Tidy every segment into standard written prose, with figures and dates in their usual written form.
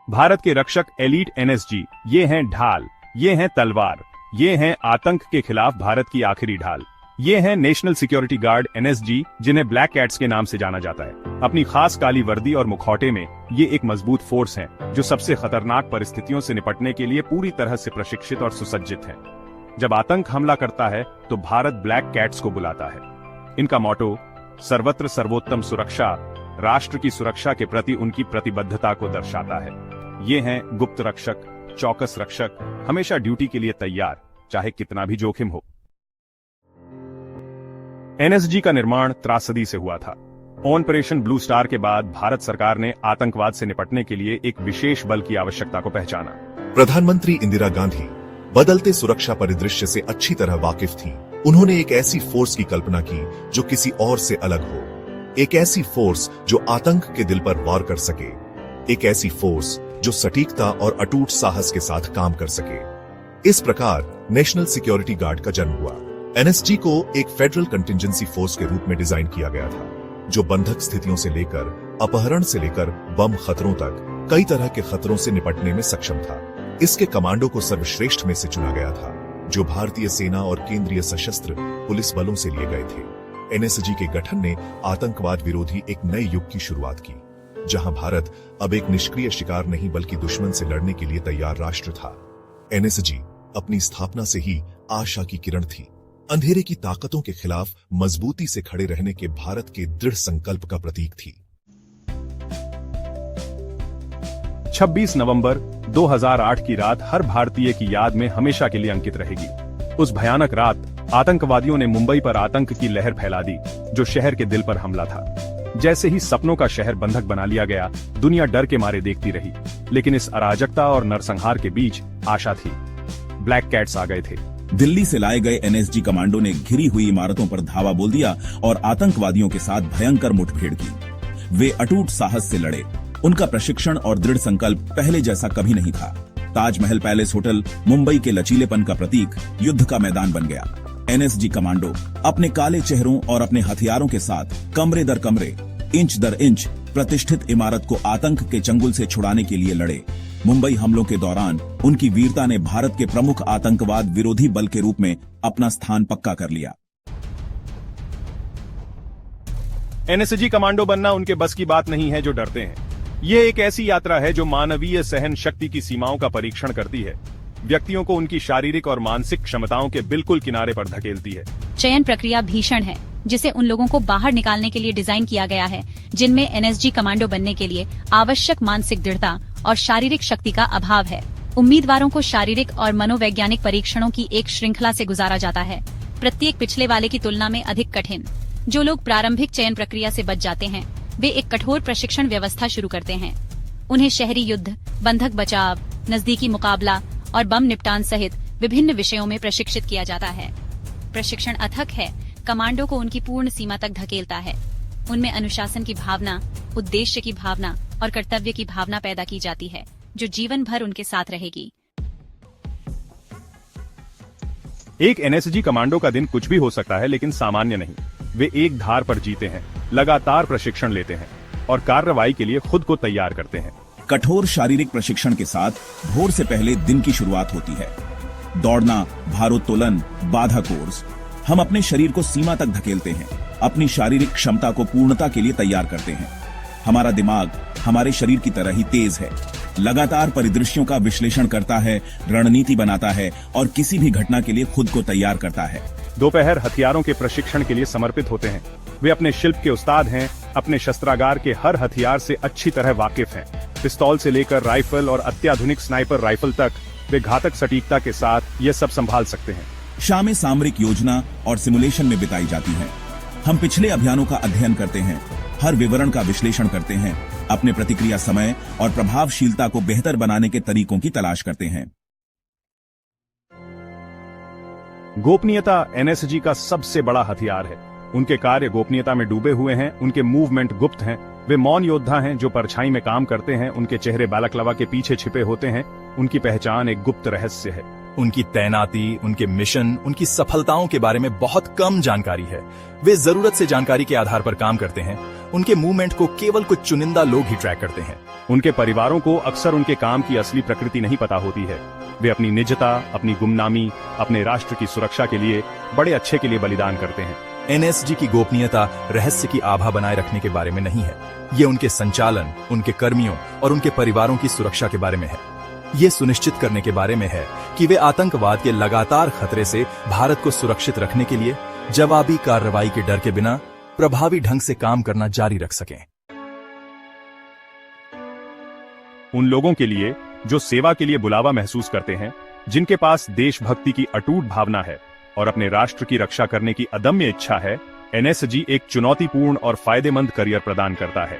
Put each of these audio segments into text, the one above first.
भारत के रक्षक elite NSG, ये हैं ढाल, ये हैं तलवार, ये हैं आतंक के खिलाफ भारत की आखिरी ढाल। ये हैं नेशनल सिक्योरिटी गार्ड एनएसजी, जिन्हें ब्लैक कैट्स के नाम से जाना जाता है। अपनी खास काली वर्दी और मुखौटे में ये एक मजबूत फोर्स हैं, जो सबसे खतरनाक परिस्थितियों से निपटने के लिए पूरी तरह से प्रशिक्षित और सुसज्जित हैं। जब आतंक हमला करता है तो भारत ब्लैक कैट्स को बुलाता है। इनका मोटो सर्वत्र सर्वोत्तम सुरक्षा, राष्ट्र की सुरक्षा के प्रति उनकी प्रतिबद्धता को दर्शाता है। ये हैं गुप्त रक्षक, चौकस रक्षक, हमेशा ड्यूटी के लिए तैयार, चाहे कितना भी जोखिम हो। एनएसजी का निर्माण त्रासदी से हुआ था। ऑपरेशन ब्लू स्टार के बाद भारत सरकार ने आतंकवाद से निपटने के लिए एक विशेष बल की आवश्यकता को पहचाना। प्रधानमंत्री इंदिरा गांधी बदलते सुरक्षा परिदृश्य से अच्छी तरह वाकिफ थीं। उन्होंने एक ऐसी फोर्स की कल्पना की जो किसी और से अलग हो, एक ऐसी फोर्स जो आतंक के दिल पर वार कर सके, एक ऐसी फोर्स जो सटीकता और अटूट साहस के साथ काम कर सके। इस प्रकार नेशनल सिक्योरिटी गार्ड का जन्म हुआ। एनएसजी को एक फेडरल कंटिजेंसी फोर्स के रूप में डिजाइन किया गया था, जो बंधक स्थितियों से लेकर अपहरण से लेकर बम खतरों तक कई तरह के खतरों से निपटने में सक्षम था। इसके कमांडो को सर्वश्रेष्ठ में से चुना गया था, जो भारतीय सेना और केंद्रीय सशस्त्र पुलिस बलों से लिए गए थे। एनएसजी के गठन ने आतंकवाद विरोधी एक नए युग की शुरुआत की, जहां भारत अब एक निष्क्रिय शिकार नहीं बल्कि दुश्मन से लड़ने के लिए तैयार राष्ट्र था। एनएसजी अपनी स्थापना से ही आशा की किरण थी, अंधेरे की ताकतों के खिलाफ मजबूती से खड़े रहने के भारत के दृढ़ संकल्प का प्रतीक थी। 26 नवंबर 2008 की रात हर भारतीय की याद में हमेशा के लिए अंकित रहेगी। उस भयानक रात आतंकवादियों ने मुंबई पर आतंक की लहर फैला दी, जो शहर के दिल पर हमला था। जैसे ही सपनों का शहर बंधक बना लिया गया, दुनिया डर के मारे देखती रही, लेकिन इस अराजकता और नरसंहार के बीच आशा थी। ब्लैक कैट्स आ गए थे। दिल्ली से लाए गए एनएसजी कमांडो ने घिरी हुई इमारतों पर धावा बोल दिया और आतंकवादियों के साथ भयंकर मुठभेड़ की। वे अटूट साहस से लड़े। उनका प्रशिक्षण और दृढ़ संकल्प पहले जैसा कभी नहीं था। ताजमहल पैलेस होटल मुंबई के लचीलेपन का प्रतीक युद्ध का मैदान बन गया। एनएसजी कमांडो अपने काले चेहरों और अपने हथियारों के साथ कमरे दर कमरे, इंच दर इंच प्रतिष्ठित इमारत को आतंक के चंगुल से छुड़ाने के लिए लड़े। मुंबई हमलों के दौरान उनकी वीरता ने भारत के प्रमुख आतंकवाद विरोधी बल के रूप में अपना स्थान पक्का कर लिया। एनएसजी कमांडो बनना उनके बस की बात नहीं है जो डरते हैं। ये एक ऐसी यात्रा है जो मानवीय सहन शक्ति की सीमाओं का परीक्षण करती है, व्यक्तियों को उनकी शारीरिक और मानसिक क्षमताओं के बिल्कुल किनारे पर धकेलती है। चयन प्रक्रिया भीषण है, जिसे उन लोगों को बाहर निकालने के लिए डिजाइन किया गया है जिनमें एनएसजी कमांडो बनने के लिए आवश्यक मानसिक दृढ़ता और शारीरिक शक्ति का अभाव है। उम्मीदवारों को शारीरिक और मनोवैज्ञानिक परीक्षणों की एक श्रृंखला से गुजारा जाता है, प्रत्येक पिछले वाले की तुलना में अधिक कठिन। जो लोग प्रारंभिक चयन प्रक्रिया से बच जाते हैं, वे एक कठोर प्रशिक्षण व्यवस्था शुरू करते हैं। उन्हें शहरी युद्ध, बंधक बचाव, नजदीकी मुकाबला और बम निपटान सहित विभिन्न विषयों में प्रशिक्षित किया जाता है। प्रशिक्षण अथक है, कमांडो को उनकी पूर्ण सीमा तक धकेलता है। उनमें अनुशासन की भावना, उद्देश्य की भावना और कर्तव्य की भावना पैदा की जाती है, जो जीवन भर उनके साथ रहेगी। एक एनएसजी कमांडो का दिन कुछ भी हो सकता है, लेकिन सामान्य नहीं। वे एक धार पर जीते हैं, लगातार प्रशिक्षण लेते हैं और कार्रवाई के लिए खुद को तैयार करते हैं। कठोर शारीरिक प्रशिक्षण के साथ भोर से पहले दिन की शुरुआत होती है। दौड़ना, भारोत्तोलन, बाधा कोर्स। हम अपने शरीर को सीमा तक धकेलते हैं, अपनी शारीरिक क्षमता को पूर्णता के लिए तैयार करते हैं। हमारा दिमाग हमारे शरीर की तरह ही तेज है, लगातार परिदृश्यों का विश्लेषण करता है, रणनीति बनाता है और किसी भी घटना के लिए खुद को तैयार करता है। दोपहर हथियारों के प्रशिक्षण के लिए समर्पित होते हैं। वे अपने शिल्प के उस्ताद हैं, अपने शस्त्रागार के हर हथियार से अच्छी तरह वाकिफ हैं। पिस्तौल से लेकर राइफल और अत्याधुनिक स्नाइपर राइफल तक वे घातक सटीकता के साथ ये सब संभाल सकते हैं। शामें सामरिक योजना और सिमुलेशन में बिताई जाती हैं। हम पिछले अभियानों का अध्ययन करते हैं, हर विवरण का विश्लेषण करते हैं, अपने प्रतिक्रिया समय और प्रभावशीलता को बेहतर बनाने के तरीकों की तलाश करते हैं। गोपनीयता एनएसजी का सबसे बड़ा हथियार है। उनके कार्य गोपनीयता में डूबे हुए हैं, उनके मूवमेंट गुप्त हैं। वे मौन योद्धा हैं जो परछाई में काम करते हैं, उनके चेहरे बालकलवा के पीछे छिपे होते हैं, उनकी पहचान एक गुप्त रहस्य है। उनकी तैनाती, उनके मिशन, उनकी सफलताओं के बारे में बहुत कम जानकारी है। वे जरूरत से जानकारी के आधार पर काम करते हैं। उनके मूवमेंट को केवल कुछ चुनिंदा लोग ही ट्रैक करते हैं। उनके परिवारों को अक्सर उनके काम की असली प्रकृति नहीं पता होती है। वे अपनी निजता, अपनी गुमनामी, अपने राष्ट्र की सुरक्षा के लिए बड़े अच्छे के लिए बलिदान करते हैं। एनएसजी की गोपनीयता रहस्य की आभा बनाए रखने के बारे में नहीं है। ये उनके संचालन, उनके कर्मियों और उनके परिवारों की सुरक्षा के बारे में है। ये सुनिश्चित करने के बारे में है कि वे आतंकवाद के लगातार खतरे से भारत को सुरक्षित रखने के लिए जवाबी कार्रवाई के डर के बिना प्रभावी ढंग से काम करना जारी रख सकें। उन लोगों के लिए जो सेवा के लिए बुलावा महसूस करते हैं, जिनके पास देशभक्ति की अटूट भावना है और अपने राष्ट्र की रक्षा करने की अदम्य इच्छा है, एनएसजी एक चुनौतीपूर्ण और फायदेमंद करियर प्रदान करता है।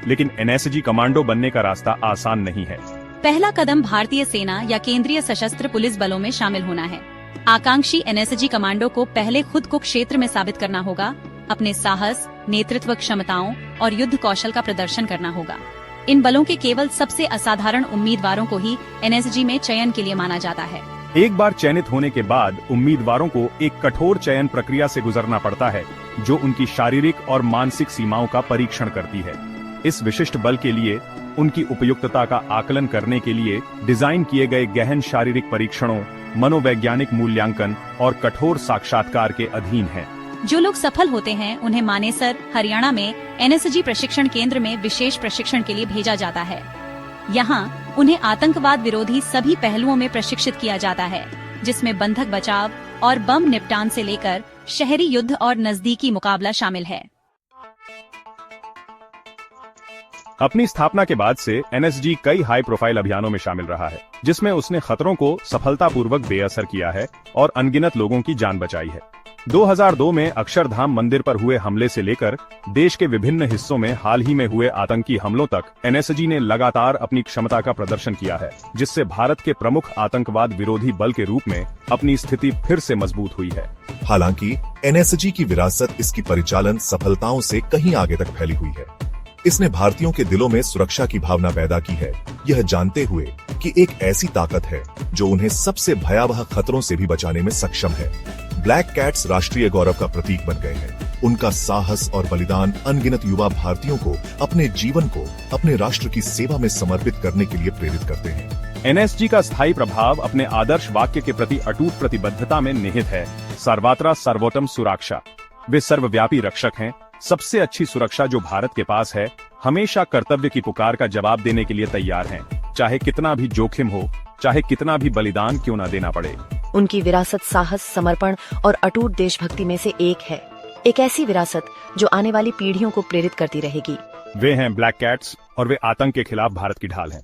लेकिन एनएसजी कमांडो बनने का रास्ता आसान नहीं है। पहला कदम भारतीय सेना या केंद्रीय सशस्त्र पुलिस बलों में शामिल होना है। आकांक्षी एनएसजी कमांडो को पहले खुद को क्षेत्र में साबित करना होगा, अपने साहस, नेतृत्व क्षमताओं और युद्ध कौशल का प्रदर्शन करना होगा। इन बलों के केवल सबसे असाधारण उम्मीदवारों को ही एनएसजी में चयन के लिए माना जाता है। एक बार चयनित होने के बाद उम्मीदवारों को एक कठोर चयन प्रक्रिया से गुजरना पड़ता है, जो उनकी शारीरिक और मानसिक सीमाओं का परीक्षण करती है। इस विशिष्ट बल के लिए उनकी उपयुक्तता का आकलन करने के लिए डिजाइन किए गए गहन शारीरिक परीक्षणों, मनोवैज्ञानिक मूल्यांकन और कठोर साक्षात्कार के अधीन हैं। जो लोग सफल होते हैं उन्हें मानेसर, हरियाणा में एनएसजी प्रशिक्षण केंद्र में विशेष प्रशिक्षण के लिए भेजा जाता है। यहाँ उन्हें आतंकवाद विरोधी सभी पहलुओं में प्रशिक्षित किया जाता है, जिसमें बंधक बचाव और बम निपटान से लेकर शहरी युद्ध और नजदीकी मुकाबला शामिल है। अपनी स्थापना के बाद से एनएसजी कई हाई प्रोफाइल अभियानों में शामिल रहा है, जिसमें उसने खतरों को सफलतापूर्वक बेअसर किया है और अनगिनत लोगों की जान बचाई है। 2002 में अक्षरधाम मंदिर पर हुए हमले से लेकर देश के विभिन्न हिस्सों में हाल ही में हुए आतंकी हमलों तक एनएसजी ने लगातार अपनी क्षमता का प्रदर्शन किया है, जिससे भारत के प्रमुख आतंकवाद विरोधी बल के रूप में अपनी स्थिति फिर से मजबूत हुई है। हालांकि एनएसजी की विरासत इसकी परिचालन सफलताओं से कहीं आगे तक फैली हुई है। इसने भारतीयों के दिलों में सुरक्षा की भावना पैदा की है, यह जानते हुए कि एक ऐसी ताकत है जो उन्हें सबसे भयावह खतरों से भी बचाने में सक्षम है। ब्लैक कैट्स राष्ट्रीय गौरव का प्रतीक बन गए हैं। उनका साहस और बलिदान अनगिनत युवा भारतीयों को अपने जीवन को अपने राष्ट्र की सेवा में समर्पित करने के लिए प्रेरित करते हैं। एनएसजी का स्थायी प्रभाव अपने आदर्श वाक्य के प्रति अटूट प्रतिबद्धता में निहित है। सर्वत्र सर्वोत्तम सुरक्षा। वे सर्वव्यापी रक्षक हैं। सबसे अच्छी सुरक्षा जो भारत के पास है, हमेशा कर्तव्य की पुकार का जवाब देने के लिए तैयार हैं, चाहे कितना भी जोखिम हो, चाहे कितना भी बलिदान क्यों न देना पड़े। उनकी विरासत साहस, समर्पण और अटूट देशभक्ति में से एक है। एक ऐसी विरासत जो आने वाली पीढ़ियों को प्रेरित करती रहेगी। वे हैं ब्लैक कैट्स और वे आतंक के खिलाफ भारत की ढाल हैं।